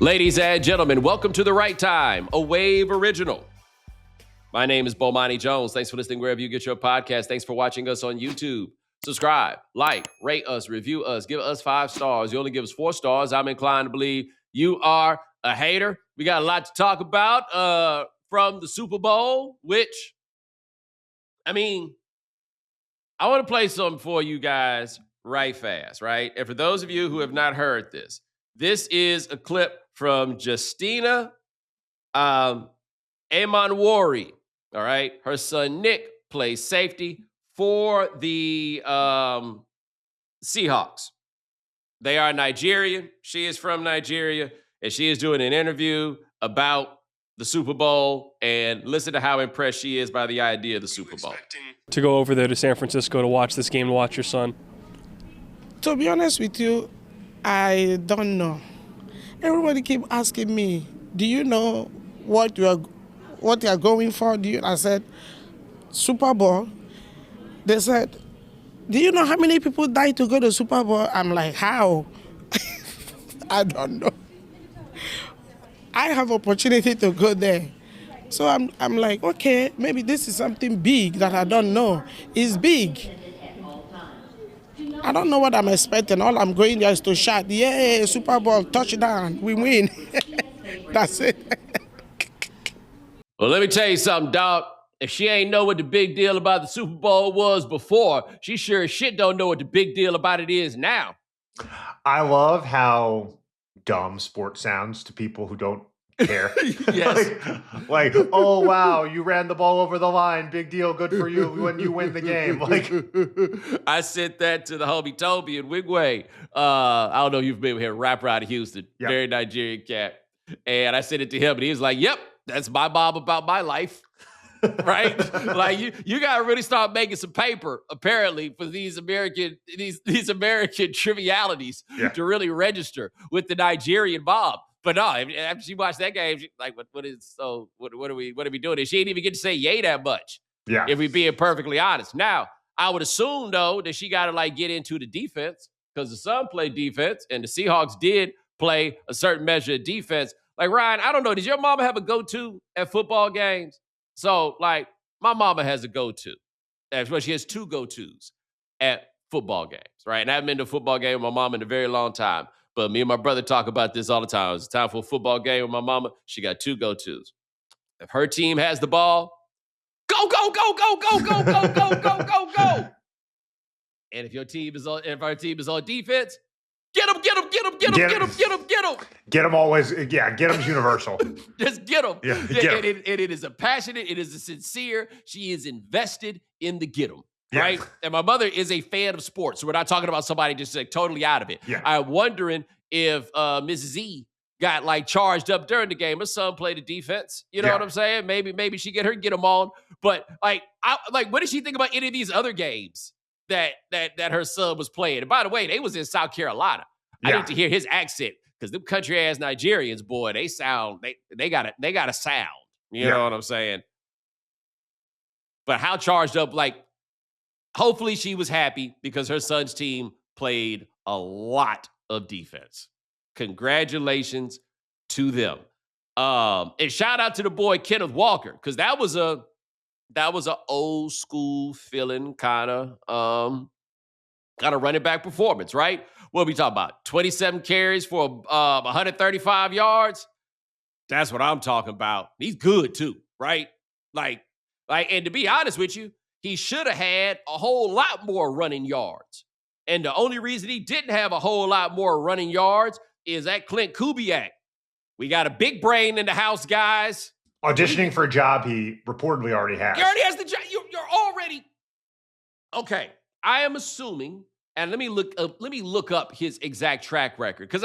Ladies and gentlemen, welcome to The Right Time, a Wave original. My name is Bomani Jones. Thanks for listening wherever you get your podcast. Thanks for watching us on YouTube. Subscribe, like, rate us, review us, give us 5 stars. You only give us 4 stars. I'm inclined to believe you are a hater. We got a lot to talk about from the Super Bowl, which, I want to play something for you guys right fast, right? And for those of you who have not heard this, this is a clip from Justina Amanwari, all right? Her son, Nick, plays safety for the Seahawks. They are Nigerian. She is from Nigeria, and she is doing an interview about the Super Bowl, and listen to how impressed she is by the idea of the Super Bowl. To go over there to San Francisco to watch this game, to watch your son? To be honest with you, I don't know. Everybody keep asking me, do you know what you are going for? I said, Super Bowl. They said, do you know how many people died to go to Super Bowl? I'm like, how? I don't know. I have opportunity to go there. So I'm like, okay, maybe this is something big that I don't know. It's big. I don't know what I'm expecting. All I'm going there is to shout, yeah, Super Bowl, touchdown, we win. That's it. Well, let me tell you something, dog. If she ain't know what the big deal about the Super Bowl was before, she sure as shit don't know what the big deal about it is now. I love how dumb sports sounds to people who don't care. Yes. like, oh, wow, you ran the ball over the line. Big deal. Good for you when you win the game. Like, I sent that to the homie Toby in Wigway. I don't know if you've been here, rapper out of Houston, Yep. Very Nigerian cat. And I sent it to him, and he was like, yep, that's my Bob about my life. Right? Like you gotta really start making some paper, apparently, for these American trivialities to really register with the Nigerian Bob. But no, after she watched that game, she's like, what are we doing? And she didn't even get to say yay that much. yeah. If we being perfectly honest. Now, I would assume though that she gotta like get into the defense, because the son played defense and the Seahawks did play a certain measure of defense. Like, Ryan, I don't know, did your mama have a go-to at football games? So, like, my mama has a go-to. Well, she has 2 go-tos at football games, right? And I haven't been to a football game with my mom in a very long time. But me and my brother talk about this all the time. It's time for a football game with my mama. She got 2 go-tos. If her team has the ball, go, go, go, go, go, go, go, go, go, go, go. And if her team is on defense, get them, get them, get them, get them, get them, get them, get them. Get them always. Yeah, get them's universal. Just get them. Yeah, And it is a passionate, it is a sincere. She is invested in the get them. Right? Yeah. And my mother is a fan of sports. So we're not talking about somebody just like totally out of it. Yeah. I'm wondering if Mrs. E got like charged up during the game. Her son played the defense. You know what I'm saying? Maybe she get them on. But like, what did she think about any of these other games that her son was playing? And by the way, they was in South Carolina. I need to hear his accent, because them country ass Nigerians, boy, they sound they got a sound. You know what I'm saying? But how charged up, like, hopefully she was happy because her son's team played a lot of defense. Congratulations to them. And shout out to the boy Kenneth Walker, because that was a old school feeling kind of running back performance, right? What are we talking about? 27 carries for 135 yards? That's what I'm talking about. He's good too, right? Like, and to be honest with you, he should have had a whole lot more running yards. And the only reason he didn't have a whole lot more running yards is that Clint Kubiak. We got a big brain in the house, guys. Auditioning for a job he reportedly already has. He already has the job. You're already... Okay, I am assuming, and let me look up his exact track record. Because,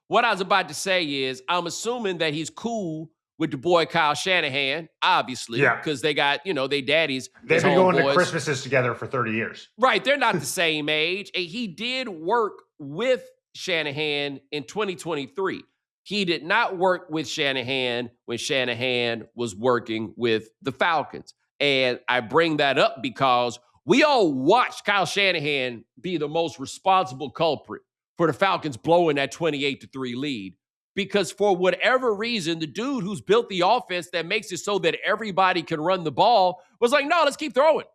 what I was about to say is, I'm assuming that he's cool with the boy Kyle Shanahan, obviously, because they got, they daddies. They've been going to Christmases together for 30 years. Right, they're not the same age. And he did work with Shanahan in 2023. He did not work with Shanahan when Shanahan was working with the Falcons. And I bring that up because we all watched Kyle Shanahan be the most responsible culprit for the Falcons blowing that 28-3 lead because for whatever reason, the dude who's built the offense that makes it so that everybody can run the ball was like, no, let's keep throwing.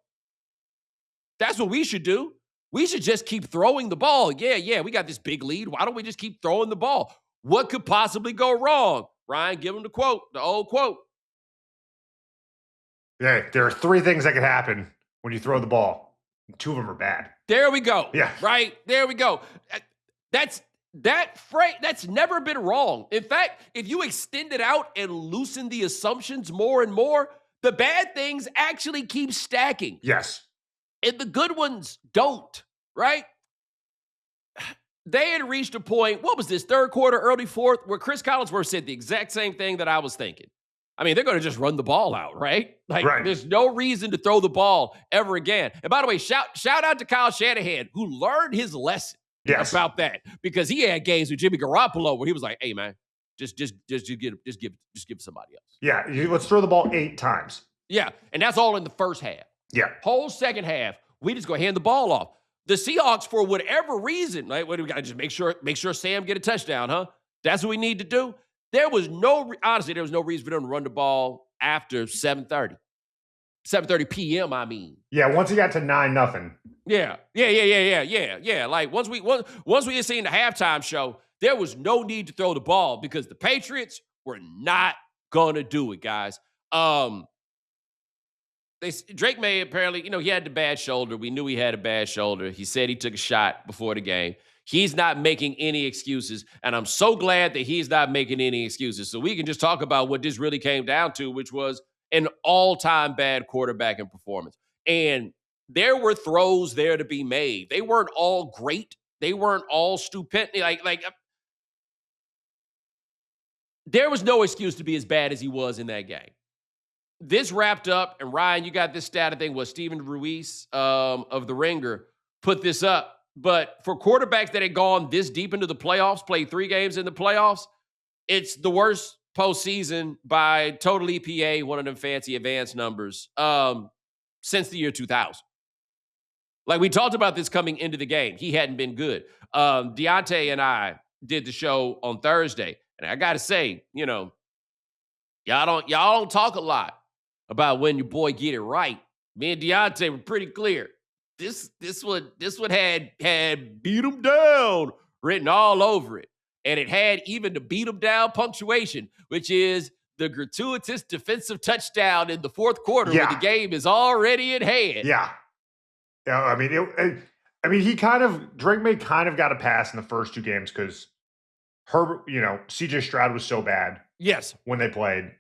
That's what we should do. We should just keep throwing the ball. Yeah, we got this big lead. Why don't we just keep throwing the ball? What could possibly go wrong? Ryan, give him the quote, the old quote. Yeah, there are 3 things that could happen when you throw the ball. 2 of them are bad. There we go. Yeah. Right? There we go. That's never been wrong. In fact, if you extend it out and loosen the assumptions more and more, the bad things actually keep stacking. Yes. And the good ones don't, right? They had reached a point, what was this, third quarter, early fourth, where Chris Collinsworth said the exact same thing that I was thinking. I mean, they're going to just run the ball out, right? Like, There's no reason to throw the ball ever again. And by the way, shout out to Kyle Shanahan, who learned his lesson about that, because he had games with Jimmy Garoppolo where he was like, "Hey, man, just give somebody else." Yeah, let's throw the ball 8 times. Yeah, and that's all in the first half. Yeah, whole second half, we just go hand the ball off. The Seahawks, for whatever reason, like, what do we got to just make sure Sam get a touchdown, huh? That's what we need to do. There was no reason for them to run the ball after 7:30 p.m. I mean, yeah. Once he got to 9-0. Yeah. Like once we had seen the halftime show, there was no need to throw the ball because the Patriots were not gonna do it, guys. Drake Maye apparently, he had the bad shoulder. We knew he had a bad shoulder. He said he took a shot before the game. He's not making any excuses, and I'm so glad that he's not making any excuses. So we can just talk about what this really came down to, which was an all-time bad quarterbacking performance. And there were throws there to be made. They weren't all great. They weren't all stupendous. Like there was no excuse to be as bad as he was in that game. This wrapped up, and Ryan, you got this stat, I think, was Steven Ruiz of The Ringer put this up. But for quarterbacks that had gone this deep into the playoffs, played 3 games in the playoffs, it's the worst postseason by total EPA, one of them fancy advanced numbers, since the year 2000. Like, we talked about this coming into the game. He hadn't been good. Deontay and I did the show on Thursday, and I got to say, y'all don't talk a lot about when your boy get it right. Me and Deontay were pretty clear. This one had beat him down written all over it. And it had even the beat him down punctuation, which is the gratuitous defensive touchdown in the fourth quarter when the game is already in hand. Yeah. I mean, Drake Maye kind of got a pass in the first 2 games because Herbert, CJ Stroud was so bad. Yes. When they played.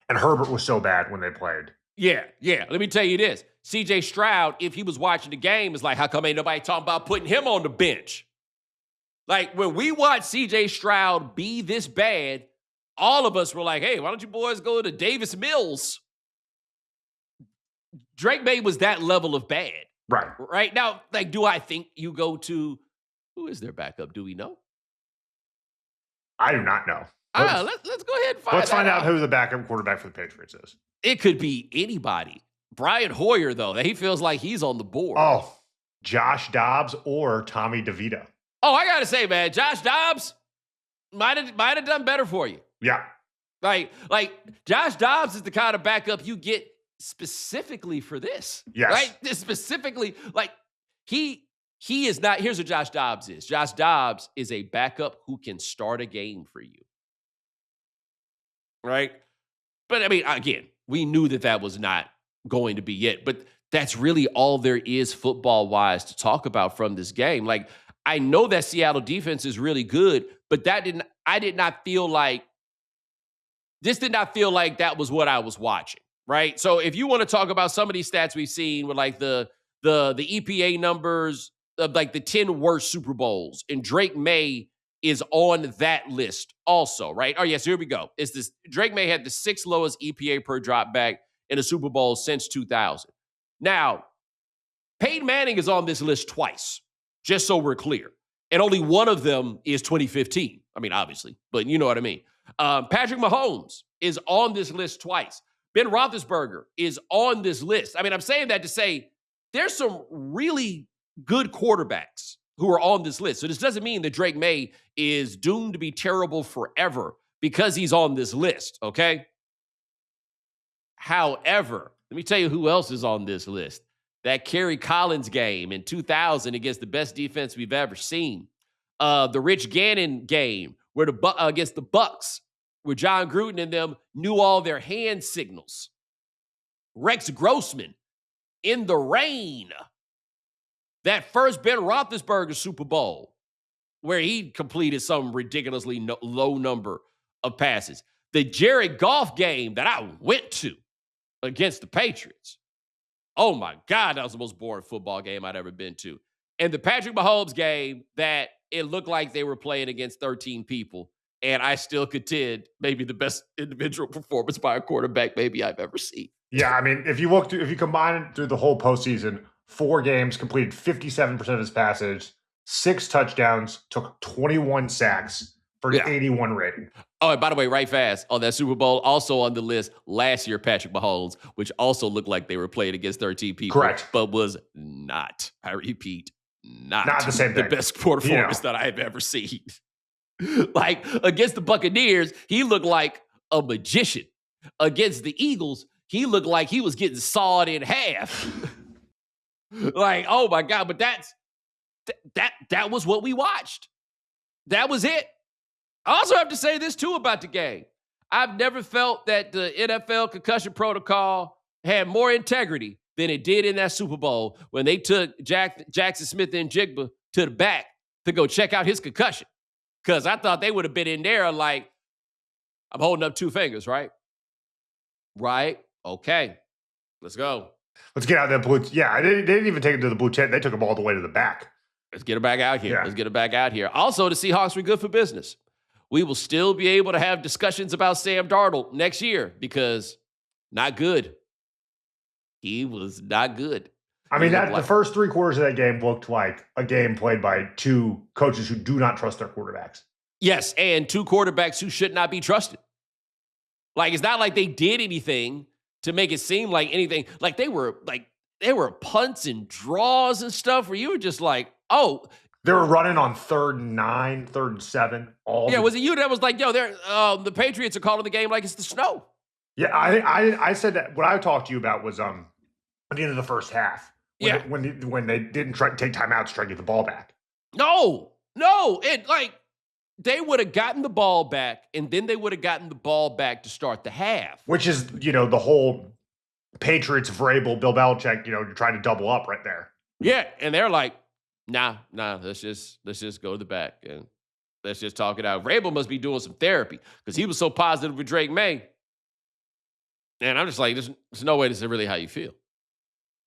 And Herbert was so bad when they played. Yeah. Let me tell you this. CJ Stroud, if he was watching the game, is like, how come ain't nobody talking about putting him on the bench? Like, when we watched CJ Stroud be this bad, all of us were like, hey, why don't you boys go to Davis Mills? Drake Maye was that level of bad. Right? Now, like, do I think you go to, who is their backup? Do we know? I do not know. Let's go ahead and find out. Let's find out who the backup quarterback for the Patriots is. It could be anybody. Brian Hoyer, though, he feels like he's on the board. Oh, Josh Dobbs or Tommy DeVito. Oh, I got to say, man, Josh Dobbs might have done better for you. Yeah. Like Josh Dobbs is the kind of backup you get specifically for this. Yes. Right? Specifically, like, he is not, here's what Josh Dobbs is. Josh Dobbs is a backup who can start a game for you. Right? But, I mean, again, we knew that was not going to be it. But that's really all there is football-wise to talk about from this game. Like, I know that Seattle defense is really good, but this did not feel like that was what I was watching, right? So if you want to talk about some of these stats we've seen with like the EPA numbers of like the 10 worst Super Bowls, and Drake Maye is on that list also, right? Oh, yes, here we go. It's this. Drake Maye had the 6th lowest EPA per drop back in a Super Bowl since 2000. Now, Peyton Manning is on this list twice, just so we're clear. And only one of them is 2015. I mean, obviously, but you know what I mean. Patrick Mahomes is on this list twice. Ben Roethlisberger is on this list. I mean, I'm saying that to say there's some really good quarterbacks who are on this list. So this doesn't mean that Drake Maye is doomed to be terrible forever because he's on this list, okay? However, let me tell you who else is on this list. That Kerry Collins game in 2000 against the best defense we've ever seen. The Rich Gannon game where against the Bucks, where John Gruden and them knew all their hand signals. Rex Grossman in the rain. That first Ben Roethlisberger Super Bowl, where he completed some ridiculously low number of passes. The Jared Goff game that I went to against the Patriots. Oh my God, that was the most boring football game I'd ever been to. And the Patrick Mahomes game that it looked like they were playing against 13 people. And I still contend maybe the best individual performance by a quarterback maybe I've ever seen. Yeah, I mean, if you combine it through the whole postseason, 4 games, completed 57% of his passes, 6 touchdowns, took 21 sacks for an 81 rating. Oh, and by the way, right fast, on that Super Bowl, also on the list, last year, Patrick Mahomes, which also looked like they were playing against 13 people. Correct. But was not, I repeat, not the same thing. The best performance that I have ever seen. Like, against the Buccaneers, he looked like a magician. Against the Eagles, he looked like he was getting sawed in half. Like, oh my God, but that was what we watched. That was it. I also have to say this too about the game. I've never felt that the NFL concussion protocol had more integrity than it did in that Super Bowl when they took Jackson Smith and Jigba to the back to go check out his concussion. Because I thought they would have been in there like, I'm holding up 2 fingers, right? Right? Okay. Let's go. Let's get out of that blue. Yeah, they didn't even take him to the blue tent. They took him all the way to the back. Let's get him back out here. Yeah. Let's get him back out here. Also, the Seahawks were good for business. We will still be able to have discussions about Sam Darnold next year because not good. He was not good. I mean, the first 3 quarters of that game looked like a game played by 2 coaches who do not trust their quarterbacks. Yes, and 2 quarterbacks who should not be trusted. Like, it's not like they did anything to make it seem like anything. Like, they were punts and draws and stuff where you were just like, oh. They were running on 3rd and 9, 3rd and 7. Was it you that was like, yo, the Patriots are calling the game like it's the snow? Yeah, I said that. What I talked to you about was at the end of the first half. When they didn't try to take timeouts to try to get the ball back. No. They would have gotten the ball back, and then they would have gotten the ball back to start the half. Which is, the whole Patriots, Vrabel, Bill Belichick, you're trying to double up right there. Yeah, and they're like, nah, let's just go to the back and let's just talk it out. Vrabel must be doing some therapy because he was so positive with Drake Maye. And I'm just like, there's no way this is really how you feel.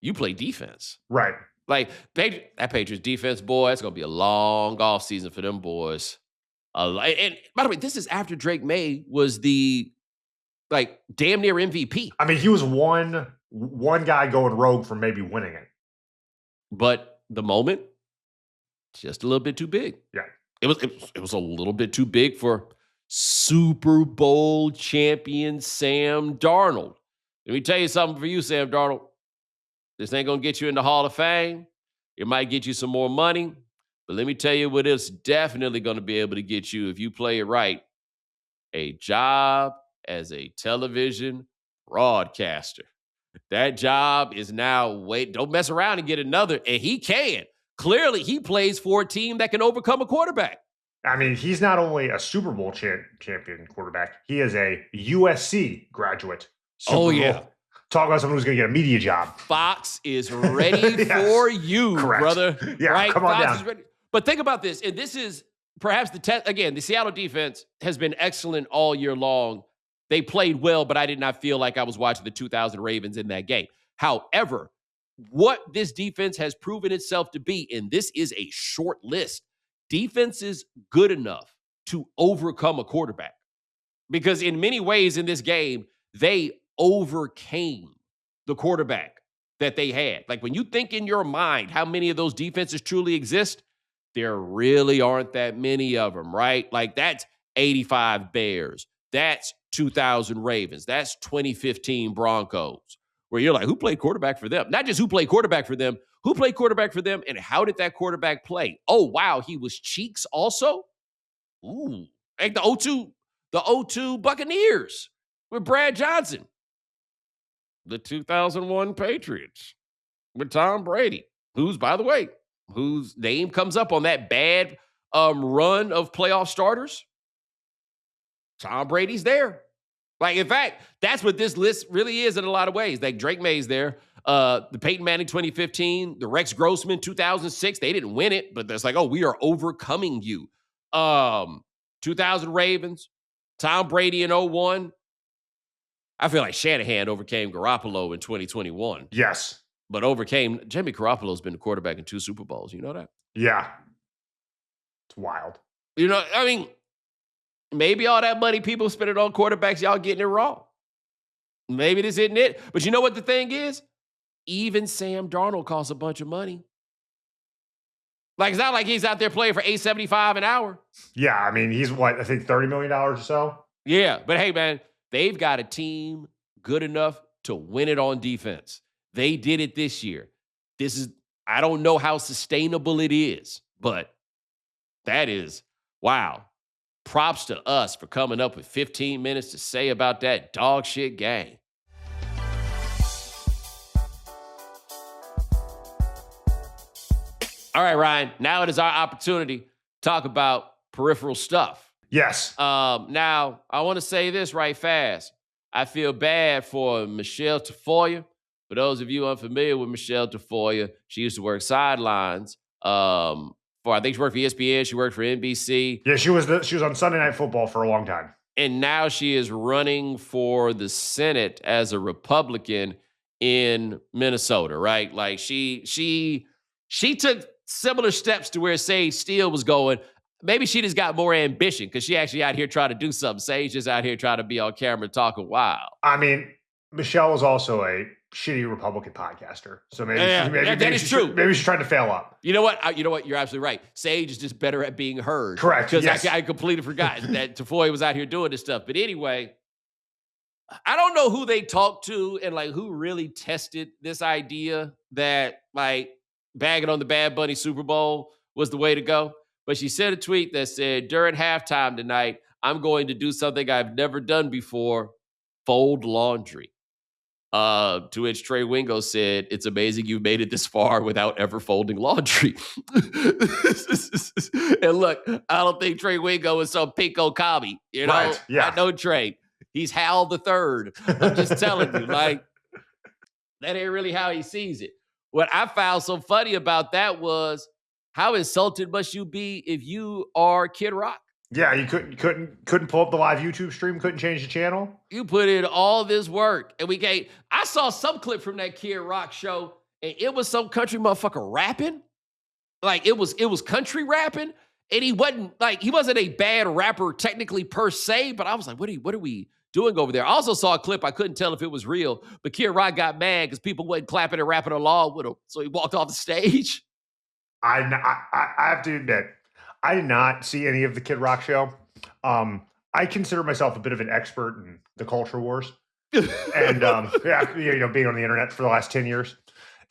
You play defense. Right. Like, that Patriots defense, boy, it's going to be a long off season for them boys. And by the way, this is after Drake Maye was the, damn near MVP. I mean, he was one guy going rogue from maybe winning it. But the moment, just a little bit too big. Yeah. It was a little bit too big for Super Bowl champion Sam Darnold. Let me tell you something for you, Sam Darnold. This ain't going to get you in the Hall of Fame. It might get you some more money. But let me tell you what it's definitely going to be able to get you if you play it right. A job as a television broadcaster. That job is now, don't mess around and get another. And he can. Clearly, he plays for a team that can overcome a quarterback. I mean, he's not only a Super Bowl champion quarterback, he is a USC graduate. Super Bowl. Talk about someone who's going to get a media job. Fox is ready for you, brother. Yeah, right? Come on Fox down. Is ready. But think about this, and this is perhaps the test. Again, the Seattle defense has been excellent all year long. They played well, but I did not feel like I was watching the 2000 Ravens in that game. However, what this defense has proven itself to be, and this is a short list, defense is good enough to overcome a quarterback. Because in many ways in this game, they overcame the quarterback that they had. Like, when you think in your mind how many of those defenses truly exist, there really aren't that many of them, right? Like, that's 85 Bears. That's 2000 Ravens. That's 2015 Broncos, where you're like, who played quarterback for them? Not just who played quarterback for them, Who played quarterback for them, and how did that quarterback play? Oh, wow, he was Cheeks also? Ooh, like the 0-2 Buccaneers with Brad Johnson. The 2001 Patriots with Tom Brady, who's, by the way, whose name comes up on that bad run of playoff starters. Tom Brady's there. Like, in fact, that's what this list really is in a lot of ways. Like, Drake Maye's there. The Peyton Manning 2015, the Rex Grossman 2006. They didn't win it, but it's like, oh, we are overcoming you. 2000 Ravens, Tom Brady in 01. I feel like Shanahan overcame Garoppolo in 2021. Yes. But Jimmy Garoppolo's been the quarterback in 2 Super Bowls. You know that? Yeah. It's wild. You know, I mean, maybe all that money people spending on quarterbacks, y'all getting it wrong. Maybe this isn't it. But you know what the thing is? Even Sam Darnold costs a bunch of money. Like, it's not like he's out there playing for $8.75 an hour. Yeah, I mean, he's I think $30 million or so. Yeah, but hey, man, they've got a team good enough to win it on defense. They did it this year. I don't know how sustainable it is, but that is, wow. Props to us for coming up with 15 minutes to say about that dog shit game. All right, Ryan, now it is our opportunity to talk about peripheral stuff. Yes. Now, I want to say this right fast. I feel bad for Michelle Tafoya. For those of you unfamiliar with Michelle Tafoya, she used to work sidelines. I think she worked for ESPN. She worked for NBC. Yeah, she was on Sunday Night Football for a long time. And now she is running for the Senate as a Republican in Minnesota, right? Like she took similar steps to where Sage Steele was going. Maybe she just got more ambition because she actually out here trying to do something. Sage is out here trying to be on camera talking wild. I mean, Michelle was also a shitty Republican podcaster. So maybe true. Maybe she's trying to fail up. You know what? You're absolutely right. Sage is just better at being heard. Correct. Because yes. I completely forgot that Tafoya was out here doing this stuff. But anyway, I don't know who they talked to and like who really tested this idea that like bagging on the Bad Bunny Super Bowl was the way to go. But she sent a tweet that said, during halftime tonight, I'm going to do something I've never done before, fold laundry. To which Trey Wingo said, it's amazing you made it this far without ever folding laundry. And look, I don't think Trey Wingo is some pinko commie. You know, right. Yeah. I know Trey. He's Hal the Third. I'm just telling you, like, that ain't really how he sees it. What I found so funny about that was, how insulted must you be if you are Kid Rock? Yeah, you couldn't pull up the live YouTube stream, couldn't change the channel. You put in all this work, and we can't. I saw some clip from that Kid Rock show, and it was some country motherfucker rapping. Like it was country rapping, and he wasn't a bad rapper technically per se, but I was like, what are we doing over there? I also saw a clip, I couldn't tell if it was real, but Kid Rock got mad because people wasn't clapping and rapping along with him, so he walked off the stage. I have to admit, I did not see any of the Kid Rock show. I consider myself a bit of an expert in the culture wars, and being on the internet for the last 10 years.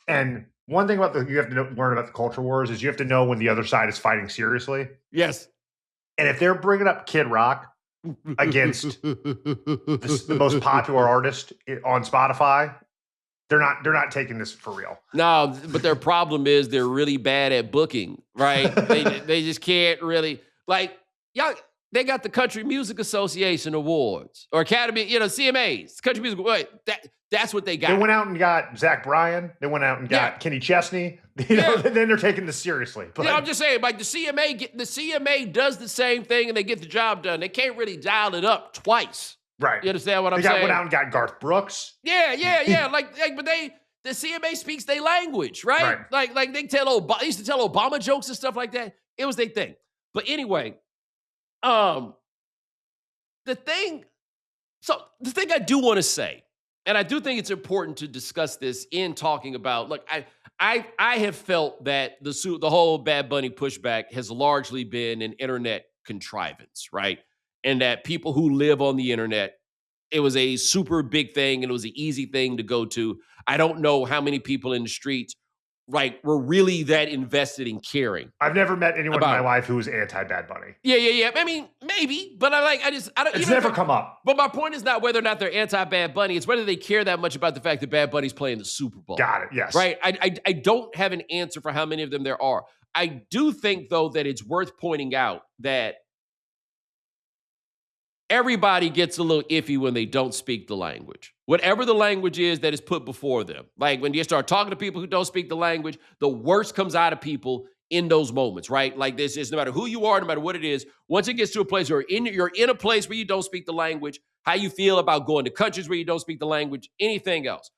And one thing you have to learn about the culture wars is you have to know when the other side is fighting seriously. Yes. And if they're bringing up Kid Rock against the most popular artist on Spotify, they're not taking this for real. No, but their problem is they're really bad at booking, right? they just can't really, like, y'all, they got the Country Music Association Awards or Academy, CMAs, Country Music. That's what they got. They went out and got Zach Bryan. They went out and got Kenny Chesney. Then they're taking this seriously. But I'm just saying, like the CMA does the same thing and they get the job done. They can't really dial it up twice. Right. You understand what I'm saying? They went out and got Garth Brooks. Yeah. but the CMA speaks their language, right? Like they used to tell Obama jokes and stuff like that. It was their thing. But anyway, the thing I do want to say, and I do think it's important to discuss this in talking about, look, I have felt that the whole Bad Bunny pushback has largely been an internet contrivance, right? And that people who live on the internet, it was a super big thing and it was an easy thing to go to. I don't know how many people in the streets like were really that invested in caring. I've never met anyone in my life who was anti-Bad Bunny. Yeah. I mean, maybe, but I don't. It's never come up. But my point is not whether or not they're anti-Bad Bunny. It's whether they care that much about the fact that Bad Bunny's playing the Super Bowl. Got it. Yes. Right. I don't have an answer for how many of them there are. I do think though that it's worth pointing out that everybody gets a little iffy when they don't speak the language. Whatever the language is that is put before them. Like when you start talking to people who don't speak the language, the worst comes out of people in those moments, right? Like this is no matter who you are, no matter what it is, once it gets to a place where you're in a place where you don't speak the language, how you feel about going to countries where you don't speak the language, anything else.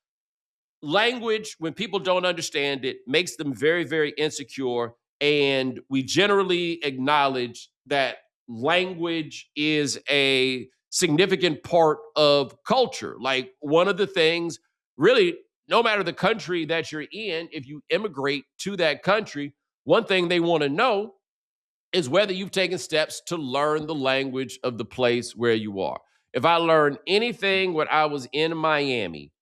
Language, when people don't understand it, makes them very, very insecure. And we generally acknowledge that language is a significant part of culture. Like one of the things, really, no matter the country that you're in, if you immigrate to that country, one thing they want to know is whether you've taken steps to learn the language of the place where you are. If I learned anything when I was in Miami,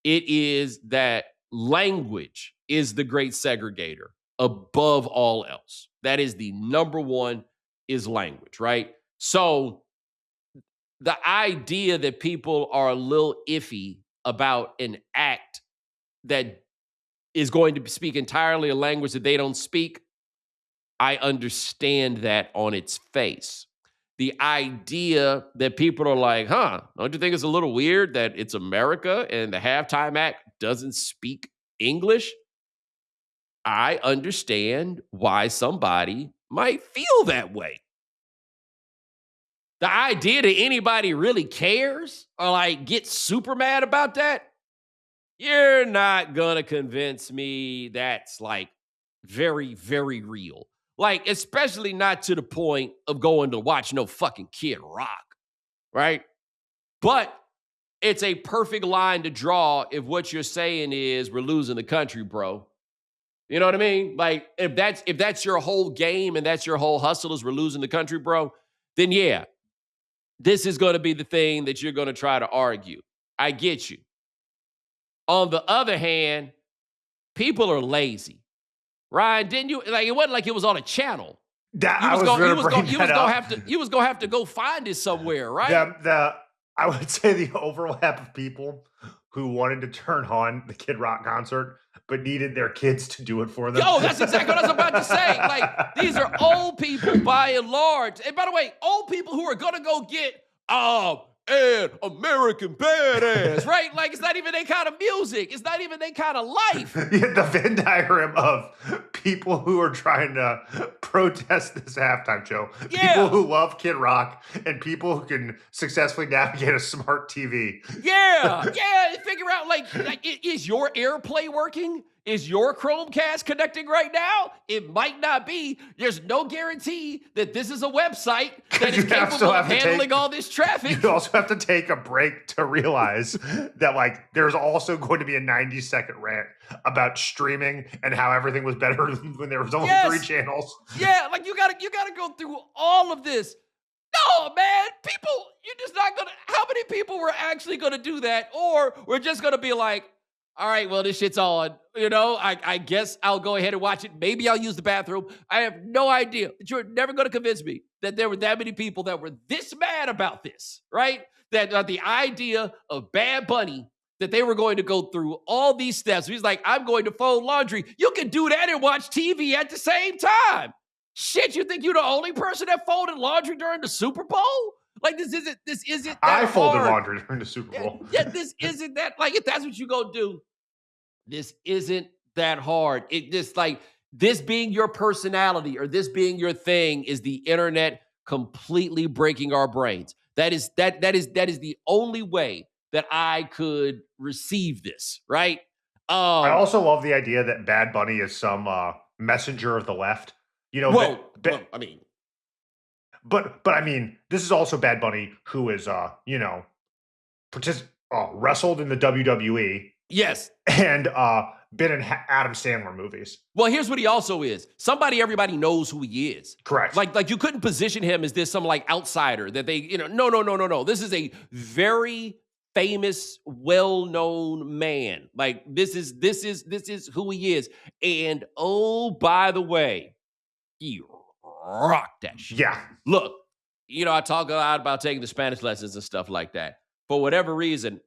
it is that language is the great segregator above all else. That is the number one is language, right? So the idea that people are a little iffy about an act that is going to speak entirely a language that they don't speak, I understand that on its face. The idea that people are like, don't you think it's a little weird that it's America and the halftime act doesn't speak English? I understand why somebody might feel that way. The idea that anybody really cares or like gets super mad about that, you're not gonna convince me that's like very, very real. Like, especially not to the point of going to watch no fucking Kid Rock, right? But it's a perfect line to draw if what you're saying is we're losing the country, bro. You know what I mean? Like, if that's your whole game and that's your whole hustle is we're losing the country, bro, then yeah, this is going to be the thing that you're going to try to argue. I get you. On the other hand, people are lazy. Ryan, didn't you? Like, it wasn't like it was on a channel. You was gonna have to go find it somewhere, right? I would say the overlap of people who wanted to turn on the Kid Rock concert but needed their kids to do it for them. Yo, that's exactly what I was about to say. Like, these are old people by and large. And by the way, old people who are gonna go get an American Badass, right? Like, it's not even their kind of music. It's not even their kind of life. Yeah, the Venn diagram of people who are trying to protest this halftime show. Yeah. People who love Kid Rock and people who can successfully navigate a smart TV. Yeah. Figure out, like, is your AirPlay working? Is your Chromecast connecting right now? It might not be. There's no guarantee that this is a website that is capable of handling all this traffic. You also have to take a break to realize that, like, there's also going to be a 90-second rant about streaming and how everything was better when there was only 3 channels. Yeah, like you gotta go through all of this. No, man, you're just not gonna. How many people were actually gonna do that? Or we're just gonna be like, all right, well, this shit's on. You know, I guess I'll go ahead and watch it. Maybe I'll use the bathroom. I have no idea. You're never going to convince me that there were that many people that were this mad about this, right? That the idea of Bad Bunny, that they were going to go through all these steps. He's like, I'm going to fold laundry. You can do that and watch TV at the same time. Shit, you think you're the only person that folded laundry during the Super Bowl? Like, this isn't that I folded hard. laundry during the Super Bowl. Yeah, this isn't that, like, if that's what you go do, this isn't that hard. It just, like, this being your personality or this being your thing is the internet completely breaking our brains. That is the only way that I could receive this, right? I also love the idea that Bad Bunny is some messenger of the left. You know, But I mean, this is also Bad Bunny who is, wrestled in the WWE. Yes. And been in Adam Sandler movies. Well, here's what he also is. Somebody everybody knows who he is. Correct. Like you couldn't position him as this some like outsider that they, no. This is a very famous, well-known man. Like this is who he is. And oh, by the way, he rocked that shit. Yeah. Look, I talk a lot about taking the Spanish lessons and stuff like that. For whatever reason,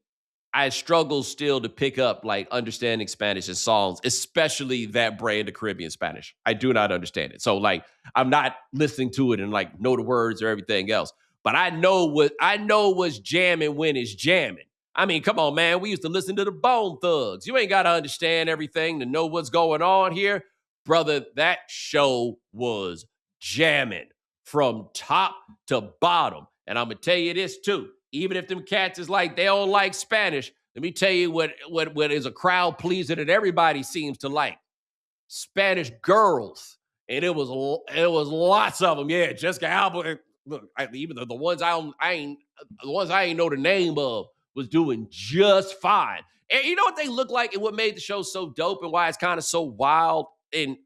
I struggle still to pick up like understanding Spanish and songs, especially that brand of Caribbean Spanish. I do not understand it. So like I'm not listening to it and like know the words or everything else. But I know what's jamming when it's jamming. I mean, come on, man. We used to listen to the Bone Thugs. You ain't got to understand everything to know what's going on here. Brother, that show was jamming from top to bottom. And I'm going to tell you this too. Even if them cats is like, they don't like Spanish, let me tell you what is a crowd pleaser that everybody seems to like. Spanish girls. And it was lots of them. Yeah, Jessica Alba. Look, even the ones I ain't know the name of was doing just fine. And you know what they look like and what made the show so dope and why it's kind of so wild? And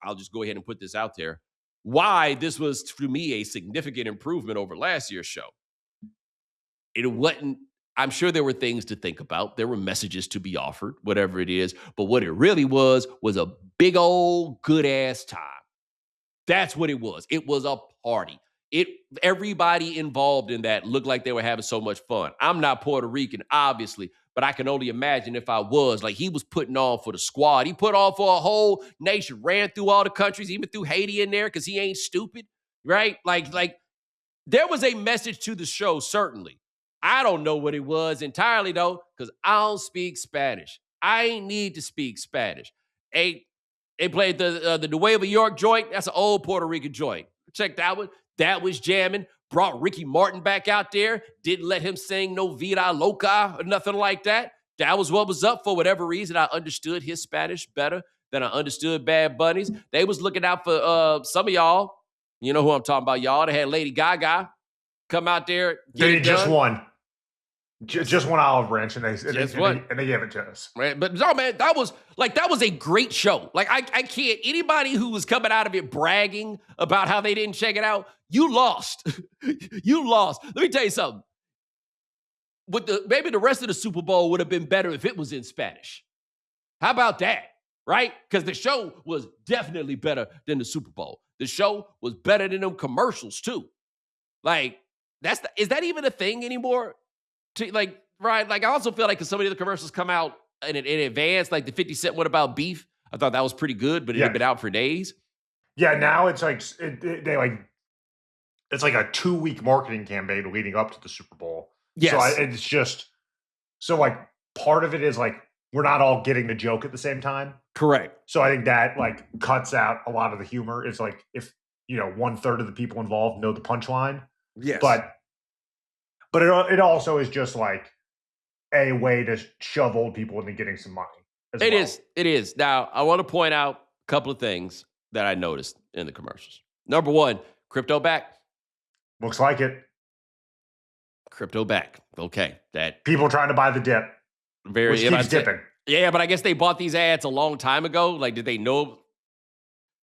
I'll just go ahead and put this out there. Why this was, for me, a significant improvement over last year's show. It wasn't, I'm sure there were things to think about. There were messages to be offered, whatever it is. But what it really was a big old good ass time. That's what it was. It was a party. Everybody involved in that looked like they were having so much fun. I'm not Puerto Rican, obviously, but I can only imagine if I was. Like, he was putting on for the squad. He put on for a whole nation, ran through all the countries, even threw Haiti in there because he ain't stupid, right? Like there was a message to the show, certainly. I don't know what it was entirely, though, because I don't speak Spanish. I ain't need to speak Spanish. They played the Nueva York joint. That's an old Puerto Rican joint. Check that one. That was jamming. Brought Ricky Martin back out there. Didn't let him sing No Vida Loca or nothing like that. That was what was up. For whatever reason, I understood his Spanish better than I understood Bad Bunny's. They was looking out for some of y'all. You know who I'm talking about, y'all. They had Lady Gaga come out there. They just won. Just one olive branch, and they gave it to us. Right, but no, man, that was a great show. Like I can't. Anybody who was coming out of it bragging about how they didn't check it out, you lost. You lost. Let me tell you something. Maybe the rest of the Super Bowl would have been better if it was in Spanish. How about that? Right? Because the show was definitely better than the Super Bowl. The show was better than them commercials too. Like is that even a thing anymore? Right? Like I also feel like because some of the commercials come out in advance, like the 50 Cent one about beef. I thought that was pretty good, but it had been out for days. Yeah, now it's like it's like a 2-week marketing campaign leading up to the Super Bowl. Yes. So it's just like part of it is like we're not all getting the joke at the same time. Correct. So I think that like cuts out a lot of the humor. It's like if 1/3 of the people involved know the punchline. Yes. But it also is just like a way to shove old people into getting some money. It is. Now, I want to point out a couple of things that I noticed in the commercials. Number one, crypto back. Looks like it. Crypto back. Okay. That people trying to buy the dip. Which keeps dipping. Yeah, but I guess they bought these ads a long time ago. Like, did they know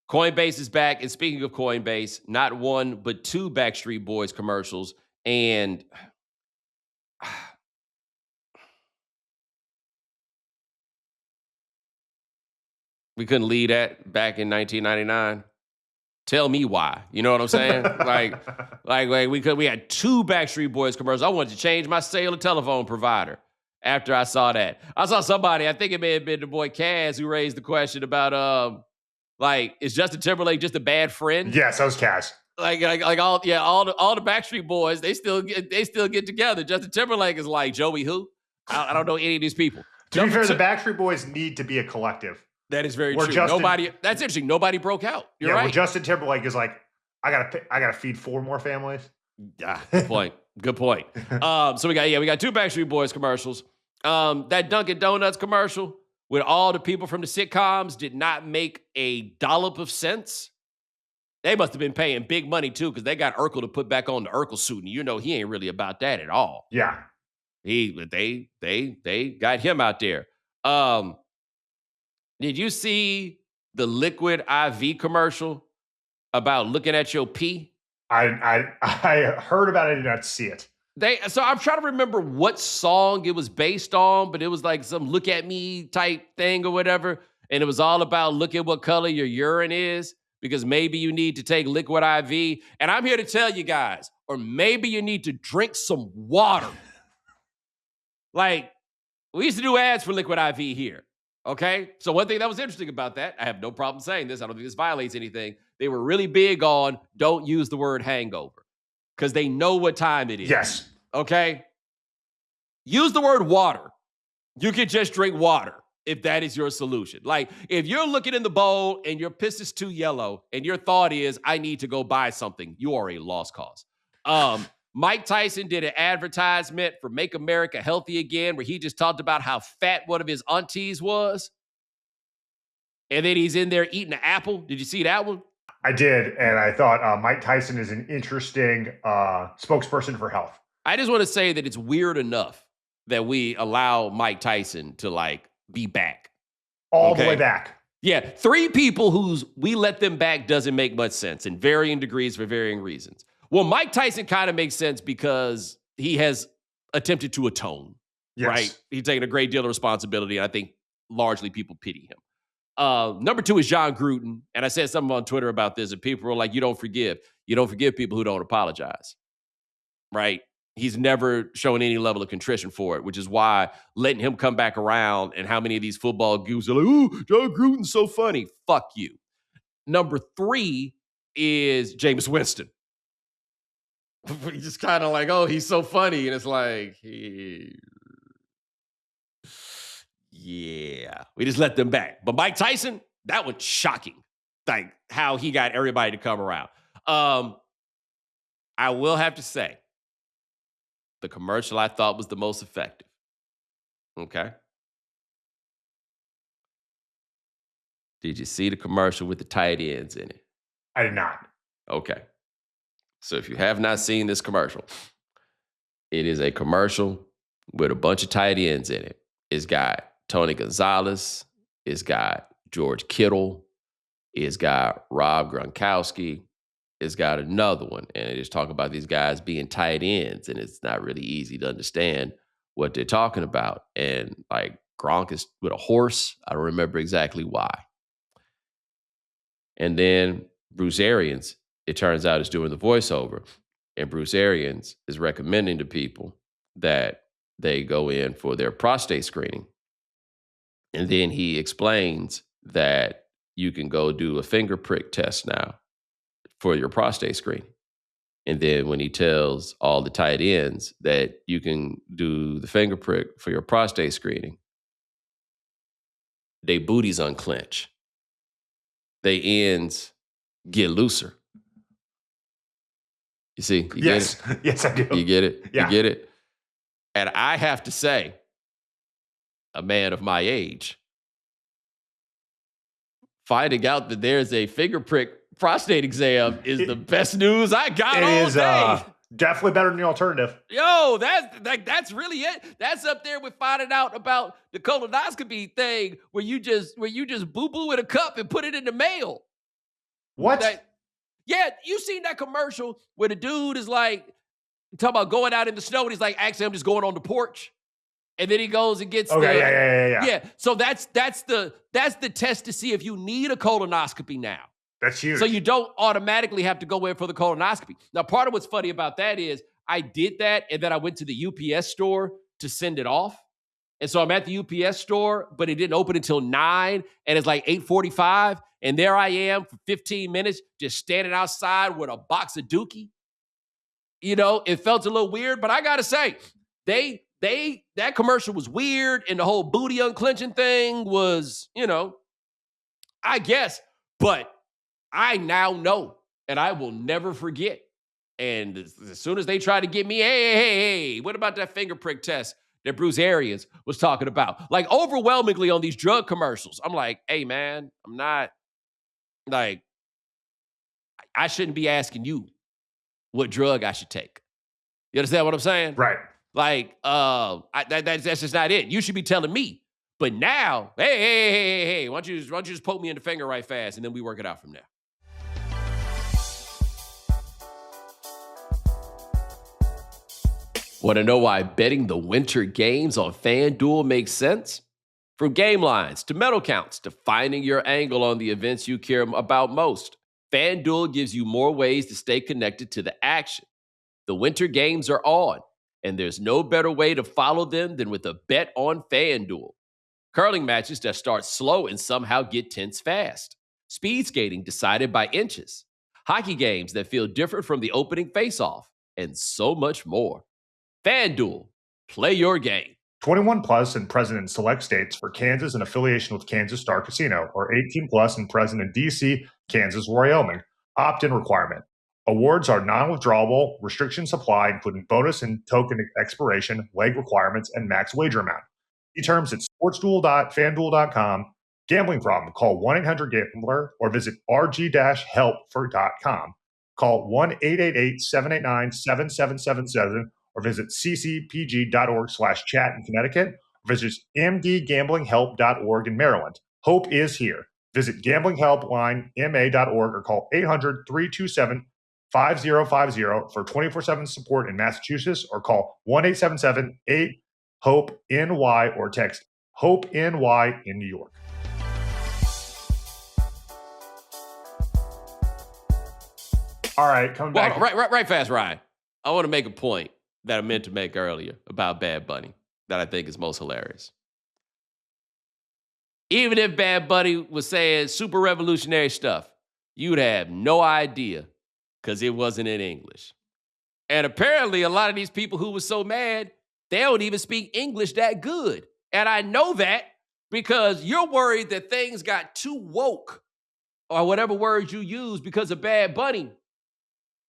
Coinbase is back? And speaking of Coinbase, not one, but 2 Backstreet Boys commercials. And we couldn't lead that back in 1999. Tell me why. You know what I'm saying? we had 2 Backstreet Boys commercials. I wanted to change my cellular telephone provider after I saw that. I saw somebody, I think it may have been the boy Kaz, who raised the question about is Justin Timberlake just a bad friend? Yes, that was Kaz. All the Backstreet Boys, they still get together. Justin Timberlake is like, Joey who? I don't know any of these people. To be fair, the Backstreet Boys need to be a collective. That is very true. That's interesting. Nobody broke out. You're right. Well, Justin Timberlake is like, I gotta feed 4 more families. Yeah, good point. Good point. So we got 2 Backstreet Boys commercials. That Dunkin' Donuts commercial with all the people from the sitcoms did not make a dollop of sense. They must have been paying big money too, because they got Urkel to put back on the Urkel suit, and he ain't really about that at all. Yeah, they got him out there. Did you see the Liquid IV commercial about looking at your pee? I heard about it. I did not see it. So I'm trying to remember what song it was based on, but it was like some look at me type thing or whatever. And it was all about look at what color your urine is, because maybe you need to take liquid IV. And I'm here to tell you guys, or maybe you need to drink some water. Like, we used to do ads for liquid IV here. Okay. So one thing that was interesting about that, I have no problem saying this, I don't think this violates anything. They were really big on don't use the word hangover, because they know what time it is. Yes. Okay? Use the word water. You can just drink water if that is your solution. Like, if you're looking in the bowl and your piss is too yellow and your thought is, I need to go buy something, you are a lost cause. Mike Tyson did an advertisement for Make America Healthy Again where he just talked about how fat one of his aunties was. And then he's in there eating an apple. Did you see that one? I did, and I thought Mike Tyson is an interesting spokesperson for health. I just want to say that it's weird enough that we allow Mike Tyson to, like, be back. All the way back. Yeah, 3 people whose we let them back doesn't make much sense in varying degrees for varying reasons. Well, Mike Tyson kind of makes sense because he has attempted to atone, right? He's taken a great deal of responsibility, and I think largely people pity him. Number 2 is John Gruden. And I said something on Twitter about this, and people were like, you don't forgive. You don't forgive people who don't apologize, right? He's never shown any level of contrition for it, which is why letting him come back around and how many of these football goofs are like, oh, John Gruden's so funny. Fuck you. Number 3 is Jameis Winston. He's just kind of like, oh, he's so funny. And it's like, yeah, we just let them back. But Mike Tyson, that was shocking. Like how he got everybody to come around. I will have to say, the commercial I thought was the most effective. Okay. Did you see the commercial with the tight ends in it? I did not. Okay. So if you have not seen this commercial, it is a commercial with a bunch of tight ends in it. It's got Tony Gonzalez. It's got George Kittle. It's got Rob Gronkowski. It's got another one. And it just talking about these guys being tight ends. And it's not really easy to understand what they're talking about. And like Gronk is with a horse. I don't remember exactly why. And then Bruce Arians, it turns out, is doing the voiceover. And Bruce Arians is recommending to people that they go in for their prostate screening. And then he explains that you can go do a finger prick test now for your prostate screening. And then when he tells all the tight ends that you can do the finger prick for your prostate screening, they booties unclench. They ends get looser. You see? You Yes. get it? Yes, I do. You get it? Yeah. You get it? And I have to say, a man of my age, finding out that there's a finger prick prostate exam is the best news I got all day. Definitely better than the alternative. Yo, that's really it. That's up there with finding out about the colonoscopy thing where you just boo-boo in a cup and put it in the mail. What? Yeah, you seen that commercial where the dude is like, talking about going out in the snow, and he's like, actually, I'm just going on the porch. And then he goes and gets yeah. So that's the test to see if you need a colonoscopy now. That's huge. So you don't automatically have to go in for the colonoscopy. Now, part of what's funny about that is I did that, and then I went to the UPS store to send it off. And so I'm at the UPS store, but it didn't open until 9, and it's like 8:45, and there I am for 15 minutes just standing outside with a box of Dookie. You know, it felt a little weird, but I got to say, that commercial was weird, and the whole booty unclenching thing was, you know, I guess, but I now know, and I will never forget. And as soon as they try to get me, hey, what about that finger prick test that Bruce Arians was talking about? Like, overwhelmingly on these drug commercials, I'm like, hey, man, I'm not, like, I shouldn't be asking you what drug I should take. You understand what I'm saying? Right. Like, that's just not it. You should be telling me. But now, hey, why don't you just poke me in the finger right fast, and then we work it out from there. Want to know why betting the winter games on FanDuel makes sense? From game lines to medal counts to finding your angle on the events you care about most, FanDuel gives you more ways to stay connected to the action. The winter games are on, and there's no better way to follow them than with a bet on FanDuel. Curling matches that start slow and somehow get tense fast. Speed skating decided by inches. Hockey games that feel different from the opening face-off, and so much more. FanDuel, play your game. 21 plus and present in select states for Kansas in affiliation with Kansas Star Casino, or 18 plus and present in DC, Kansas, Wyoming. Opt-in requirement. Awards are non-withdrawable. Restrictions apply, including bonus and token expiration, leg requirements, and max wager amount. See terms at sportsduel.fanduel.com. Gambling problem? Call 1-800-GAMBLER or visit rg-help.com. Call 1-888-789-7777 or visit ccpg.org/chat in Connecticut, or visit mdgamblinghelp.org in Maryland. Hope is here. Visit gamblinghelplinema.org or call 800-327-5050 for 24/7 support in Massachusetts, or call 1-877-8-HOPE-NY or text HOPE-NY in New York. All right, coming back. Right fast, Ryan. I want to make a point that I meant to make earlier about Bad Bunny that I think is most hilarious. Even if Bad Bunny was saying super revolutionary stuff, you'd have no idea because it wasn't in English. And apparently a lot of these people who were so mad, they don't even speak English that good. And I know that because you're worried that things got too woke, or whatever words you use, because of Bad Bunny.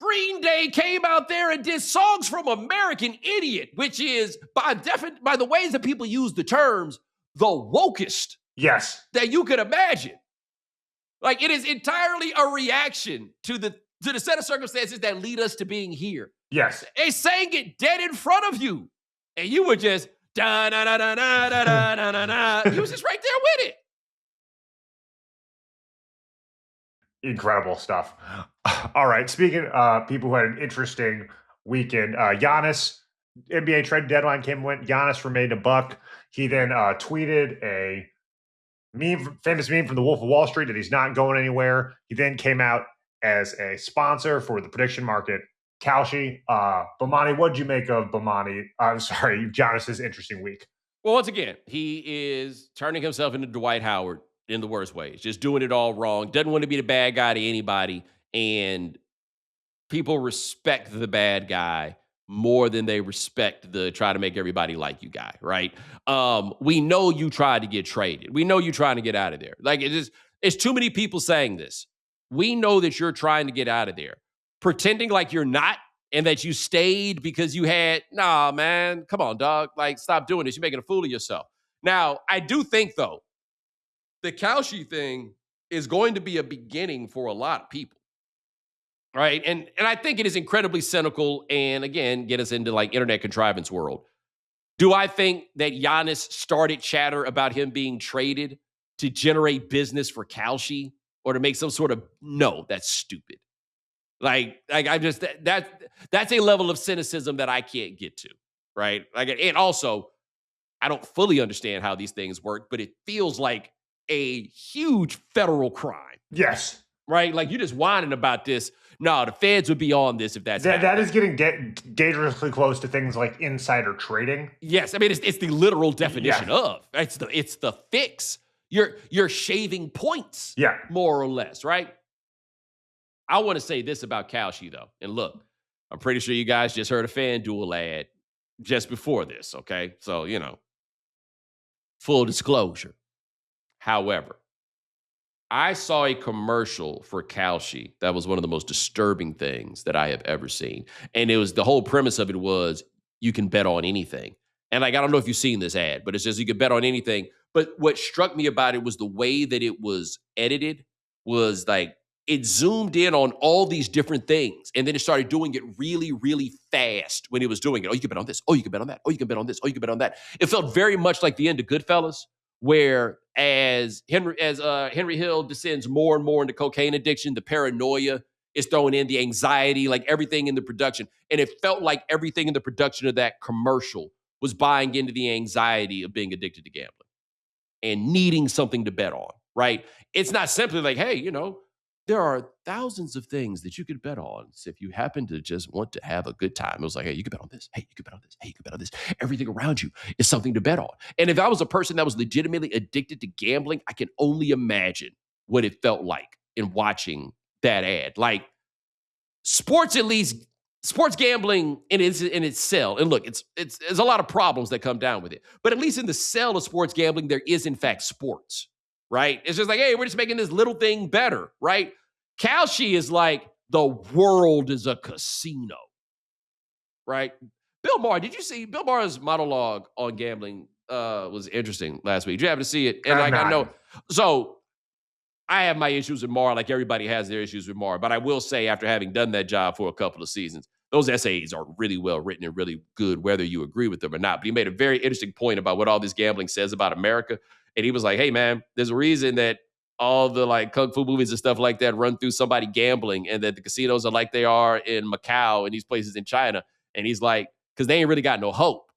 Green Day came out there and did Songs from American Idiot, which is, by the ways that people use the terms, the wokest that you could imagine. Like, it is entirely a reaction to the set of circumstances that lead us to being here. Yes. They sang it dead in front of you, and you were just da-na-na-na-na-na-na-na-na. You was just right there with it. Incredible stuff. All right. Speaking of people who had an interesting weekend, Giannis, NBA trade deadline came and went. Giannis remained a buck. He then tweeted a famous meme from the Wolf of Wall Street that he's not going anywhere. He then came out as a sponsor for the prediction market, Kalshi. Bomani, what'd you make of Giannis's interesting week? Well, once again, he is turning himself into Dwight Howard in the worst ways, just doing it all wrong, doesn't want to be the bad guy to anybody, and people respect the bad guy more than they respect the try to make everybody like you guy, right? We know you tried to get traded. We know you trying to get out of there. Like, it's too many people saying this. We know that you're trying to get out of there. Pretending like you're not and that you stayed because you had, nah, man, come on, dog. Like, stop doing this. You're making a fool of yourself. Now, I do think, though, the Kalshi thing is going to be a beginning for a lot of people, right? And I think it is incredibly cynical and, again, get us into, like, internet contrivance world. Do I think that Giannis started chatter about him being traded to generate business for Kalshi or to make some sort of, no, that's stupid. Like I just, that's a level of cynicism that I can't get to, right? Like, and also, I don't fully understand how these things work, but it feels like a huge federal crime. Yes. Right? Like, you're just whining about this. No, the feds would be on this if that is getting dangerously close to things like insider trading. Yes. I mean, it's the literal definition of. It's the fix. You're shaving points. Yeah. More or less, right? I want to say this about Kalshi, though. And look, I'm pretty sure you guys just heard a FanDuel ad just before this, okay? So, full disclosure. However, I saw a commercial for Kalshi that was one of the most disturbing things that I have ever seen. And it was, the whole premise of it was, you can bet on anything. And like, I don't know if you've seen this ad, but it says you can bet on anything. But what struck me about it was the way that it was edited was like, it zoomed in on all these different things. And then it started doing it really, really fast when it was doing it. Oh, you can bet on this. Oh, you can bet on that. Oh, you can bet on this. Oh, you can bet on that. It felt very much like the end of Goodfellas, where as Henry Hill descends more and more into cocaine addiction, the paranoia It's throwing in the anxiety, like everything in the production. And it felt like everything in the production of that commercial was buying into the anxiety of being addicted to gambling and needing something to bet on, right? It's not simply like, hey, there are thousands of things that you could bet on. So if you happen to just want to have a good time, it was like, hey, you could bet on this. Hey, you could bet on this. Hey, you could bet on this. Everything around you is something to bet on. And if I was a person that was legitimately addicted to gambling, I can only imagine what it felt like in watching that ad. Like sports, at least sports gambling in its cell. And look, there's a lot of problems that come down with it. But at least in the cell of sports gambling, there is in fact sports, right? It's just like, hey, we're just making this little thing better, right? Kalshi is like, the world is a casino, right? Bill Maher, did you see Bill Maher's monologue on gambling was interesting last week? Did you happen to see it? And I know, so I have my issues with Maher, like everybody has their issues with Maher. But I will say, after having done that job for a couple of seasons, those essays are really well written and really good, whether you agree with them or not. But he made a very interesting point about what all this gambling says about America. And he was like, hey, man, there's a reason that all the like kung fu movies and stuff like that run through somebody gambling, and that the casinos are like they are in Macau and these places in China. And he's like, because they ain't really got no hope,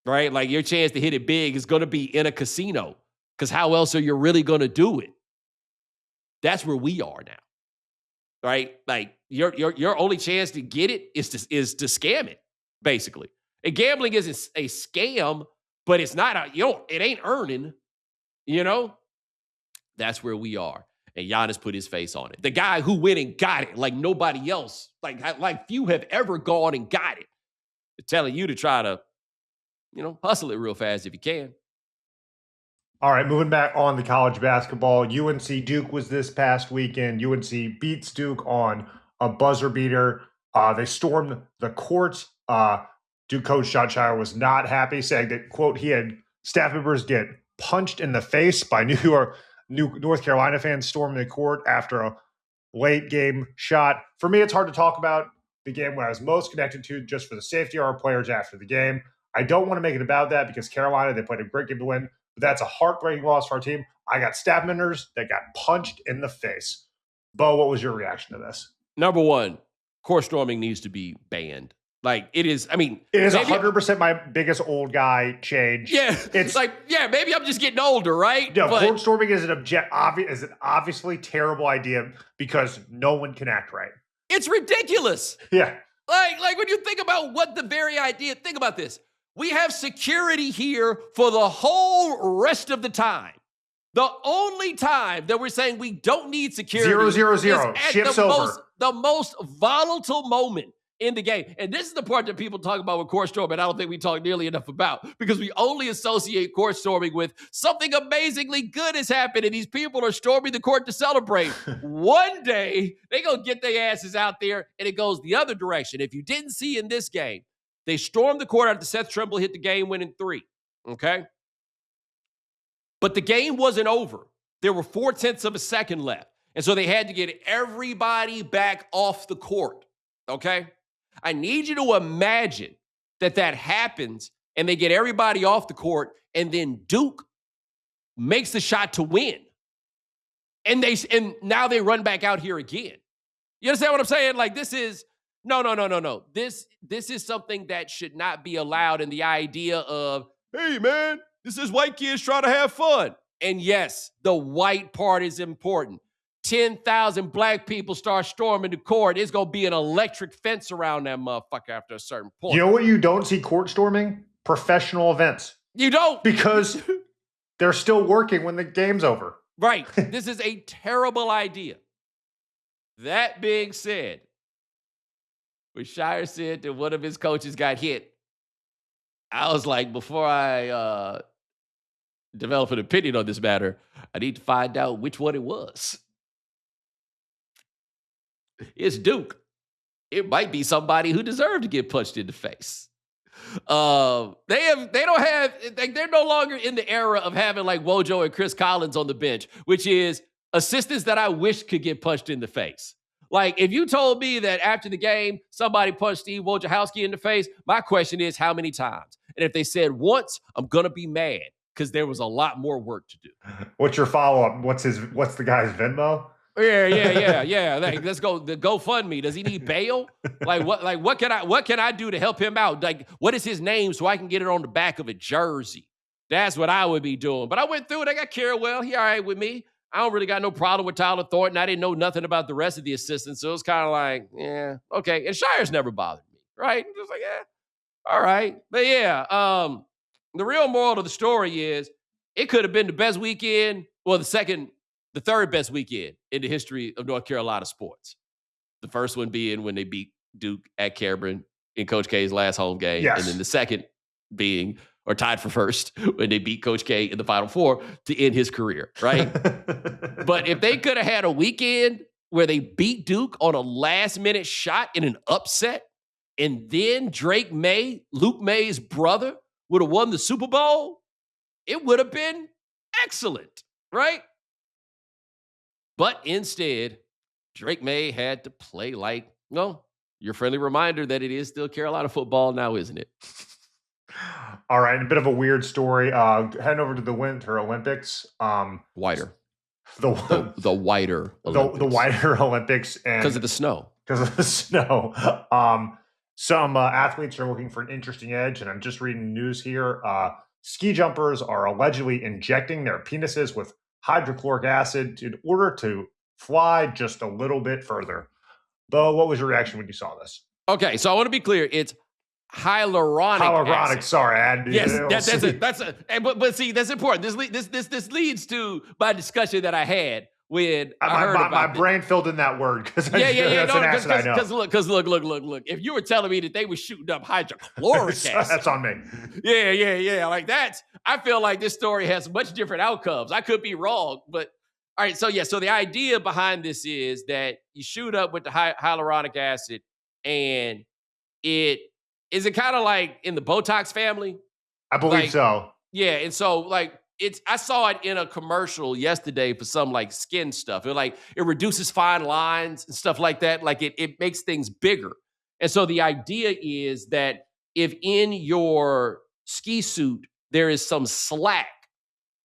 right? Like your chance to hit it big is going to be in a casino, because how else are you really going to do it? That's where we are now, right? Like your only chance to get it is to scam it, basically. And gambling isn't a scam, but it's not it ain't earning, That's where we are. And Giannis put his face on it. The guy who went and got it like nobody else, like few have ever gone and got it. They're telling you to try to, hustle it real fast if you can. All right, moving back on the college basketball. UNC Duke was this past weekend. UNC beats Duke on a buzzer beater. They stormed the court. Duke coach Sean Shire was not happy, saying that, quote, he had staff members get punched in the face by North Carolina fans storming the court after a late game shot. For me, it's hard to talk about the game when I was most connected to, just for the safety of our players after the game. I don't want to make it about that, because Carolina, they played a great game to win. But that's a heartbreaking loss for our team. I got staff members that got punched in the face. Bo, what was your reaction to this? Number one, court storming needs to be banned. Like it is 100% my biggest old guy change. Yeah. It's like, maybe I'm just getting older, right? No, court storming is an obviously terrible idea, because no one can act right. It's ridiculous. Yeah. Like when you think about what the very idea, think about this. We have security here for the whole rest of the time. The only time that we're saying we don't need security 0-0-0. is at Ship's over. The most volatile moment in the game. And this is the part that people talk about with court storming. I don't think we talk nearly enough about, because we only associate court storming with something amazingly good has happened and these people are storming the court to celebrate. One day, they gonna get their asses out there and it goes the other direction. If you didn't see in this game, they stormed the court after Seth Trimble hit the game-winning three, okay? But the game wasn't over. There were 0.4 of a second left. And so they had to get everybody back off the court, okay? I need you to imagine that happens and they get everybody off the court, and then Duke makes the shot to win. And now they run back out here again. You understand what I'm saying? Like this is no. This is something that should not be allowed, in the idea of, hey man, this is white kids trying to have fun. And yes, the white part is important. 10,000 black people start storming the court, it's going to be an electric fence around that motherfucker after a certain point. You know what you don't see court storming? Professional events. You don't. Because they're still working when the game's over. Right. This is a terrible idea. That being said, when Shire said that one of his coaches got hit, I was like, before I develop an opinion on this matter, I need to find out which one it was. It's Duke. It might be somebody who deserved to get punched in the face. They're no longer in the era of having like Wojo and Chris Collins on the bench, which is assistants that I wish could get punched in the face. Like, if you told me that after the game, somebody punched Steve Wojciechowski in the face, my question is, how many times? And if they said once, I'm going to be mad, because there was a lot more work to do. What's your follow-up? What's the guy's Venmo? Yeah. Like, let's go. The GoFundMe. Does he need bail? What can I do to help him out? Like, what is his name so I can get it on the back of a jersey? That's what I would be doing. But I went through it. I got Carrawell. He all right with me. I don't really got no problem with Tyler Thornton. I didn't know nothing about the rest of the assistants, so it was kind of like, yeah, okay. And Shire's never bothered me, right? Just like, yeah, all right. But yeah, the real moral of the story is it could have been the best weekend, well, the third best weekend in the history of North Carolina sports. The first one being when they beat Duke at Cameron in Coach K's last home game. Yes. And then the second being, or tied for first, when they beat Coach K in the Final Four to end his career, right? But if they could have had a weekend where they beat Duke on a last-minute shot in an upset, and then Drake Maye, Luke Maye's brother, would have won the Super Bowl, it would have been excellent, right? But instead, Drake Maye had to play like, well, your friendly reminder that it is still Carolina football now, isn't it? All right, a bit of a weird story. Heading over to the Winter Olympics. Whiter. The whiter Olympics. The whiter Olympics. Because of the snow. Because of the snow. Some athletes are looking for an interesting edge, and I'm just reading news here. Ski jumpers are allegedly injecting their penises with hydrochloric acid in order to fly just a little bit further. Bo, what was your reaction when you saw this? Okay, so I want to be clear. It's hyaluronic acid. Sorry. That's but see, that's important. This leads to my discussion that I had when I heard about my brain filled in that word because that's an acid I know. Because look. If you were telling me that they were shooting up hydrochloric acid, that's on me. Yeah. Like that's, I feel like this story has much different outcomes. I could be wrong, but all right. So the idea behind this is that you shoot up with the hyaluronic acid, and it kind of like in the Botox family? I believe so. Yeah, and so like I saw it in a commercial yesterday for some like skin stuff. It reduces fine lines and stuff like that. Like it makes things bigger. And so the idea is that if in your ski suit there is some slack,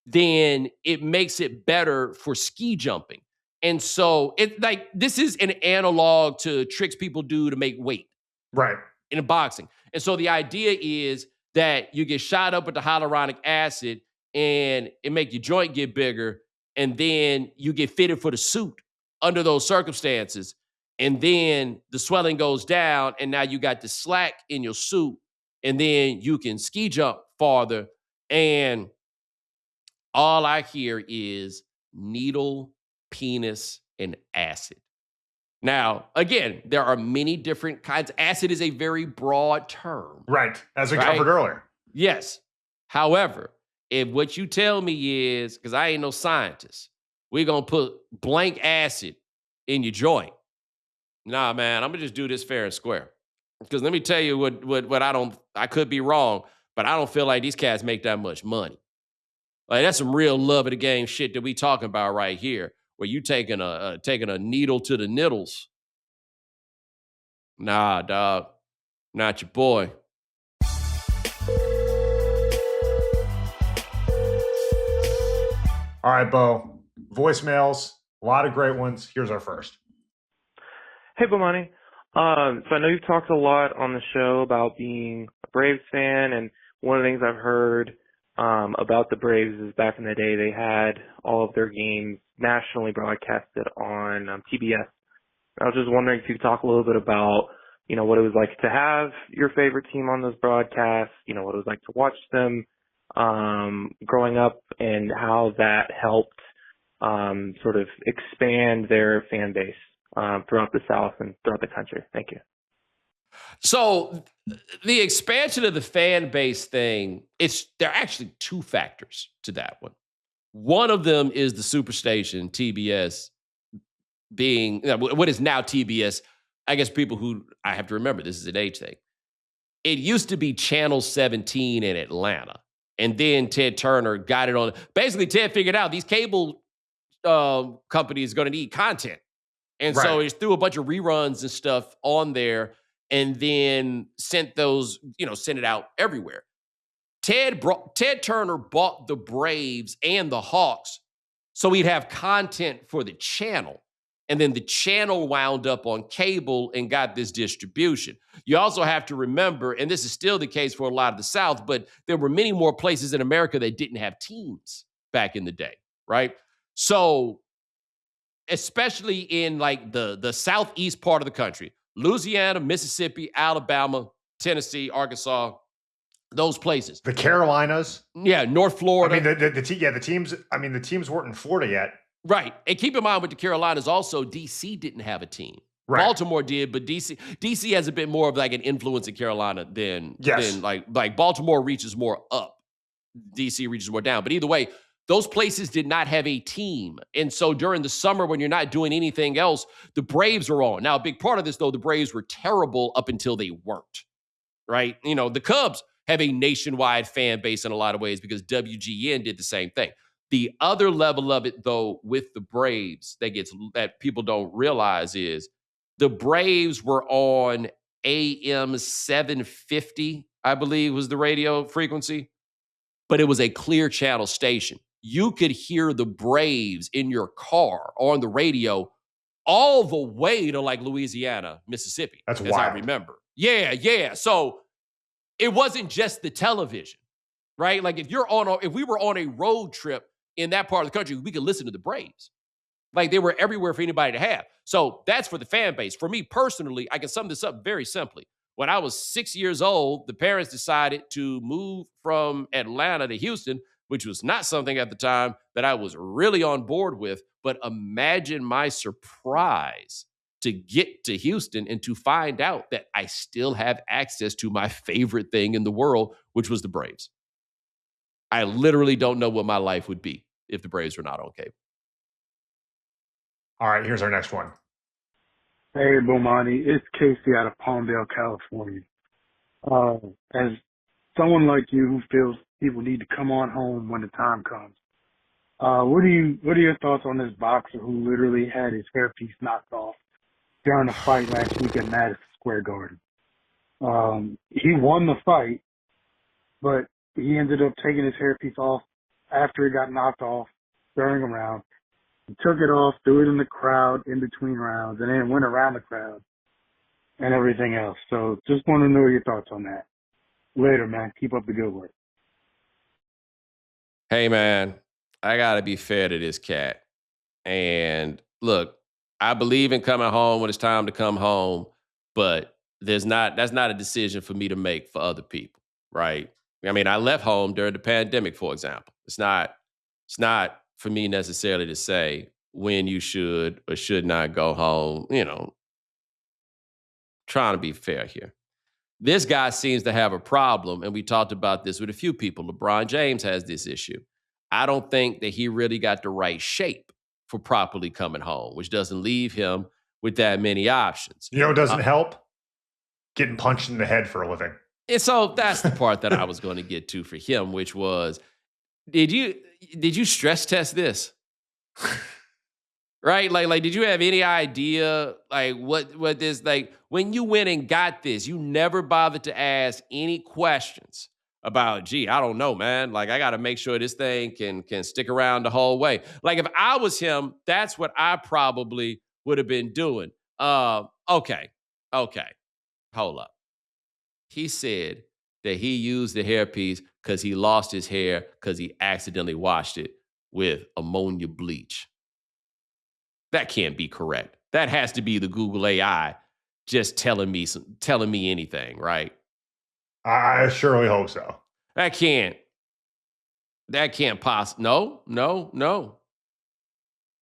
then it makes it better for ski jumping. And so this is an analog to tricks people do to make weight. Right. In boxing. And so the idea is that you get shot up with the hyaluronic acid and it make your joint get bigger, and then you get fitted for the suit under those circumstances, and then the swelling goes down, and now you got the slack in your suit, and then you can ski jump farther. And all I hear is needle, penis, and acid. Now, again, there are many different kinds. Acid is a very broad term. Right, as we covered earlier. Yes. However, if what you tell me is, because I ain't no scientist, we're going to put blank acid in your joint. Nah, man, I'm going to just do this fair and square. Because let me tell you what I could be wrong, but I don't feel like these cats make that much money. Like, that's some real love of the game shit that we talking about right here, where you taking a needle to the niddles. Nah, dog, not your boy. All right, Bo. Voicemails, a lot of great ones. Here's our first. Hey, Bomani. So I know you've talked a lot on the show about being a Braves fan, and one of the things I've heard about the Braves is back in the day they had all of their games nationally broadcasted on TBS. I was just wondering if you could talk a little bit about, what it was like to have your favorite team on those broadcasts, what it was like to watch them growing up, and how that helped sort of expand their fan base throughout the South and throughout the country. Thank you. So the expansion of the fan base thing, there are actually two factors to that one. One of them is the superstation, TBS, being what is now TBS. I guess people who, I have to remember, this is an age thing. It used to be Channel 17 in Atlanta. And then Ted Turner got it on. Basically, Ted figured out these cable companies are going to need content. And so he threw a bunch of reruns and stuff on there, and then sent it out everywhere. Ted Turner bought the Braves and the Hawks so we'd have content for the channel. And then the channel wound up on cable and got this distribution. You also have to remember, and this is still the case for a lot of the South, but there were many more places in America that didn't have teams back in the day, right? So especially in like the southeast part of the country, Louisiana, Mississippi, Alabama, Tennessee, Arkansas, those places. The Carolinas. Yeah, North Florida. I mean, the teams. I mean, the teams weren't in Florida yet. Right. And keep in mind with the Carolinas also, DC didn't have a team. Right. Baltimore did, but DC has a bit more of like an influence in Carolina than like Baltimore reaches more up. DC reaches more down. But either way, those places did not have a team. And so during the summer when you're not doing anything else, the Braves are on. Now, a big part of this, though, the Braves were terrible up until they weren't. Right? You know, the Cubs have a nationwide fan base in a lot of ways because WGN did the same thing. The other level of it, though, with the Braves that people don't realize is the Braves were on AM 750, I believe was the radio frequency, but it was a clear channel station. You could hear the Braves in your car on the radio all the way to like Louisiana, Mississippi. That's wild. I remember. Yeah. So it wasn't just the television, right? Like if we were on a road trip in that part of the country, we could listen to the Braves. Like they were everywhere for anybody to have. So that's for the fan base. For me personally, I can sum this up very simply. When I was 6 years old, the parents decided to move from Atlanta to Houston, which was not something at the time that I was really on board with. But imagine my surprise to get to Houston and to find out that I still have access to my favorite thing in the world, which was the Braves. I literally don't know what my life would be if the Braves were not on cable. All right, here's our next one. Hey, Bomani, it's Casey out of Palmdale, California. As someone like you who feels people need to come on home when the time comes, what are your thoughts on this boxer who literally had his hairpiece knocked off during a fight last week at Madison Square Garden? He won the fight, but he ended up taking his hairpiece off after it got knocked off during a round. He took it off, threw it in the crowd in between rounds, and then went around the crowd and everything else. So just want to know your thoughts on that. Later, man. Keep up the good work. Hey, man, I got to be fair to this cat. And look, I believe in coming home when it's time to come home, but that's not a decision for me to make for other people, right? I mean, I left home during the pandemic, for example. It's not for me necessarily to say when you should or should not go home, trying to be fair here. This guy seems to have a problem, and we talked about this with a few people. LeBron James has this issue. I don't think that he really got the right shape for properly coming home, which doesn't leave him with that many options. You know what doesn't help? Getting punched in the head for a living. And so that's the part that I was going to get to for him, which was, did you stress test this? Right? Like, did you have any idea, like, what this, like, when you went and got this, you never bothered to ask any questions about, gee, I don't know, man. Like, I got to make sure this thing can stick around the whole way. Like, if I was him, that's what I probably would have been doing. Okay. Hold up. He said that he used the hairpiece because he lost his hair because he accidentally washed it with ammonia bleach. That can't be correct. That has to be the Google AI just telling me anything, right? I surely hope so. That can't possibly. No.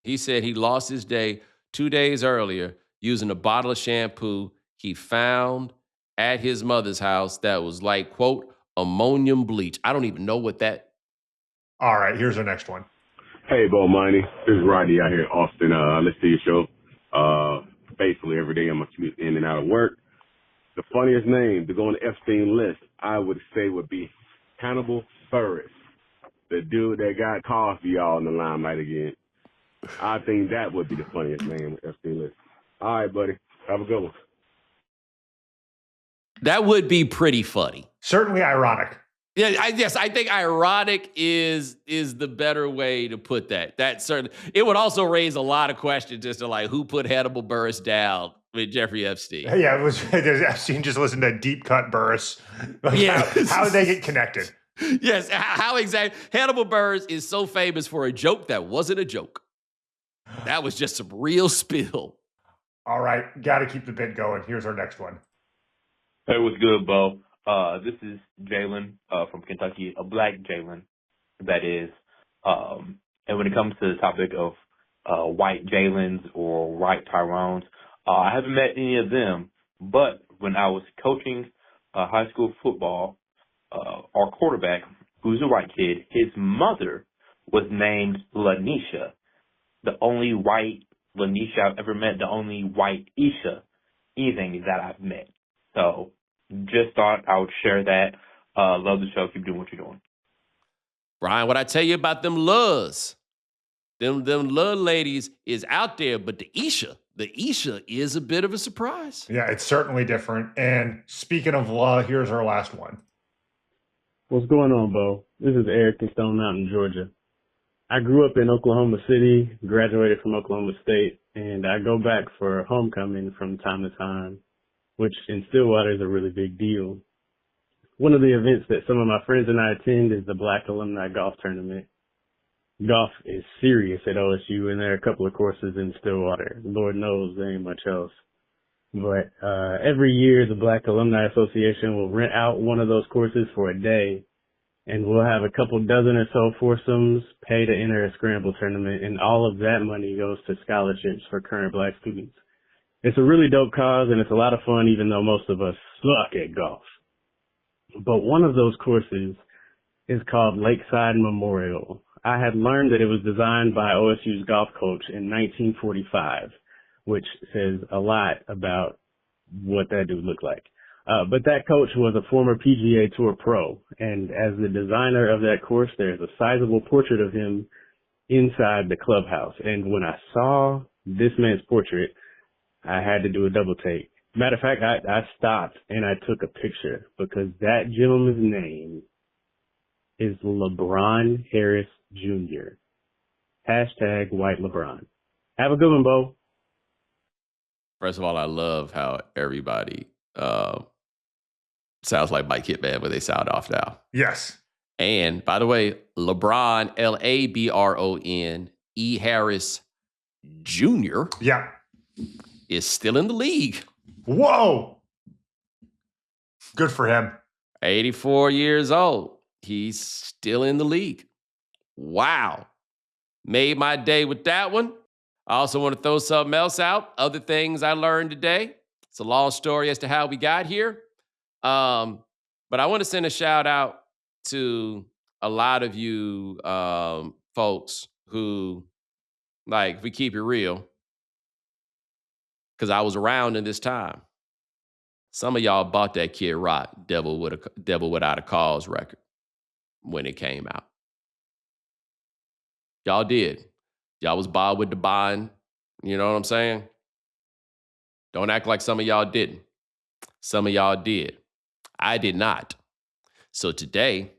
He said he lost his day 2 days earlier using a bottle of shampoo he found at his mother's house that was like, quote, ammonium bleach. I don't even know what that. All right, here's our next one. Hey, Bomani. This is Rodney out here in Austin. Let's see your show. Basically, every day I'm in and out of work. The funniest name to go on the Epstein list, I would say, would be Hannibal Buress, the dude that got Cosby all in the limelight again. I think that would be the funniest name on the Epstein list. All right, buddy. Have a good one. That would be pretty funny. Certainly ironic. Yeah, I think ironic is the better way to put that. That certainly, it would also raise a lot of questions as to like who put Hannibal Buress down with Jeffrey Epstein. Yeah, it was Epstein just listened to deep cut Buress. Like Yeah. how they get connected. Yes, how exactly? Hannibal Buress is so famous for a joke that wasn't a joke. That was just some real spill. All right, got to keep the bit going. Here's our next one. Hey, what's good, Bo? This is Jalen from Kentucky, a black Jalen, that is. And when it comes to the topic of white Jalen's or white Tyrones, I haven't met any of them. But when I was coaching high school football, our quarterback, who's a white kid, his mother was named Lanisha, the only white Lanisha I've ever met, the only white Isha anything that I've met. So just thought I would share that. Love the show. Keep doing what you're doing. Brian, what I tell you about them loves, them love ladies is out there, but the Isha is a bit of a surprise. Yeah, it's certainly different. And speaking of law, here's our last one. What's going on, Bo? This is Eric in Stone Mountain, Georgia. I grew up in Oklahoma City, graduated from Oklahoma State, and I go back for homecoming from time to time, which in Stillwater is a really big deal. One of the events that some of my friends and I attend is the Black Alumni Golf Tournament. Golf is serious at OSU, and there are a couple of courses in Stillwater. Lord knows there ain't much else. But every year, the Black Alumni Association will rent out one of those courses for a day, and we'll have a couple dozen or so foursomes pay to enter a scramble tournament, and all of that money goes to scholarships for current black students. It's a really dope cause, and it's a lot of fun, even though most of us suck at golf. But one of those courses is called Lakeside Memorial. I had learned that it was designed by OSU's golf coach in 1945, which says a lot about what that dude looked like. But that coach was a former PGA Tour pro, and as the designer of that course, there's a sizable portrait of him inside the clubhouse. And when I saw this man's portrait, I had to do a double take. Matter of fact, I stopped and I took a picture because that gentleman's name is LeBron Harris Jr. Hashtag white LeBron. Have a good one, Bo. First of all, I love how everybody sounds like Mike Hitman when they sound off now. Yes. And by the way, LeBron, Labron, E. Harris Jr. Yeah. is still in the league. Whoa. Good for him. 84 years old. He's still in the league. Wow. Made my day with that one. I also want to throw something else out. Other things I learned today. It's a long story as to how we got here. But I want to send a shout out to a lot of you folks who, like, if we keep it real, because I was around in this time. Some of y'all bought that Kid Rock, Devil Without a Cause record when it came out. Y'all did. Y'all was Bob with the bond. You know what I'm saying? Don't act like some of y'all didn't. Some of y'all did. I did not. So today,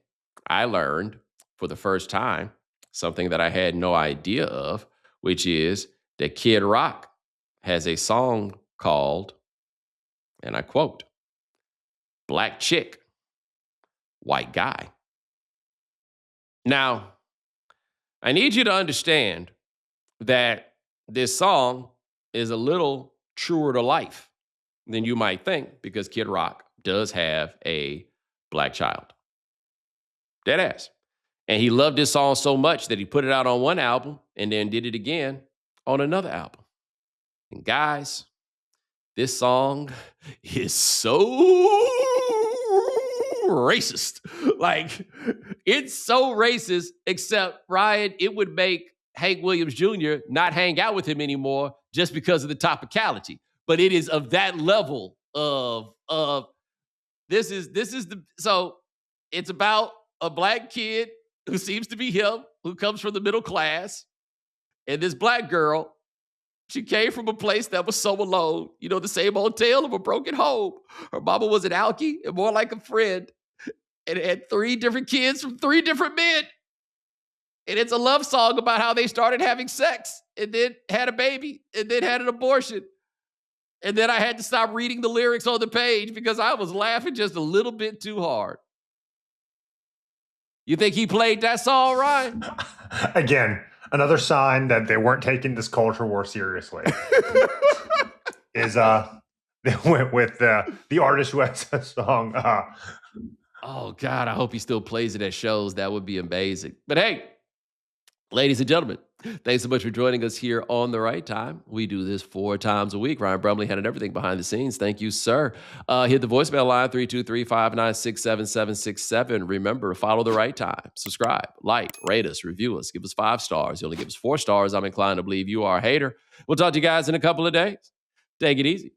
I learned for the first time something that I had no idea of, which is that Kid Rock has a song called, and I quote, Black Chick, White Guy. Now, I need you to understand that this song is a little truer to life than you might think because Kid Rock does have a black child. Dead ass. And he loved this song so much that he put it out on one album and then did it again on another album. And guys, this song is so racist. Like, it's so racist, except, Ryan, it would make Hank Williams Jr. not hang out with him anymore just because of the topicality. But it is of that level of this is the, so it's about a black kid who seems to be him, who comes from the middle class, and this black girl, she came from a place that was so alone. You know, the same old tale of a broken home. Her mama was an alkie and more like a friend. And it had 3 different kids from 3 different men. And it's a love song about how they started having sex and then had a baby and then had an abortion. And then I had to stop reading the lyrics on the page because I was laughing just a little bit too hard. You think he played that song, Ryan? Again, another sign that they weren't taking this culture war seriously. Is they went with the artist who has a song. Oh God, I hope he still plays it at shows. That would be amazing. But hey, ladies and gentlemen, thanks so much for joining us here on The Right Time. We do this 4 times a week. Ryan Brumley handling everything behind the scenes. Thank you, sir. Hit the voicemail line, 323-596-7767. Remember, follow The Right Time. Subscribe, like, rate us, review us, give us 5 stars. You only give us 4 stars, I'm inclined to believe you are a hater. We'll talk to you guys in a couple of days. Take it easy.